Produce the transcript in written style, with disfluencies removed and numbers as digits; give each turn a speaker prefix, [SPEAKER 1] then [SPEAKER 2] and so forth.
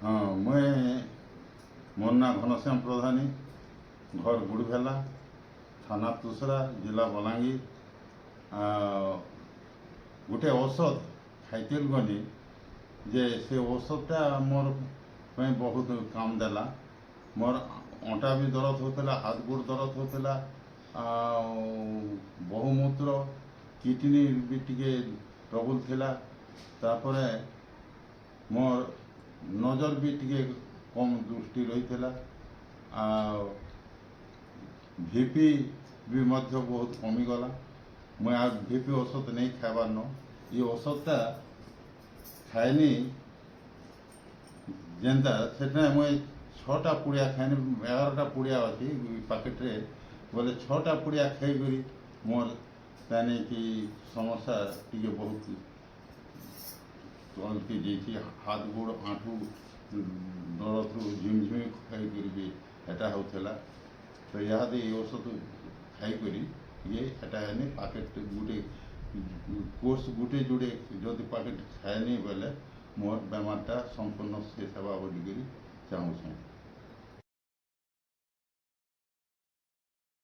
[SPEAKER 1] हाँ मुझे मोर ना घनश्याम प्रधानी घर गुड़भेला थाना तुसरा जिला बलांगीर गोटे औषध खाइल गनी जे से औषधटा मोर पे बहुत काम देला। मोर अंटा भी दर्द होता, हाथ गोड़ दर्द होता, बहुमूत्र किडनी भी टिके ट्रबुल थिला। तापरे मोर नजर भी टिके कम दृष्टि रही थिला। भिपी भी मध्य बहुत कमीगला। मुझे आ भिपी औषध नहीं खाइबार न ये औषधटा खाएनी जेनता से मुझे 6टा पुड़िया खाएनी 11टा पुड़िया अच्छी पैकेट्रे बोले 6टा पुड़िया खाई मोर ताने कि समस्या टी बहुत चलती जाइए। हाथ गोड़ आँठू दर्द झिमझिमी खाई एटा होता। तो यहाँ औषध खाई ये एटा पैकेट गोटे कोर्स गोटे जोड़े जदि पैकेट खाएनी बोले मोर बेमारटा संपूर्ण शेष होगा बोलिक चाहूँ।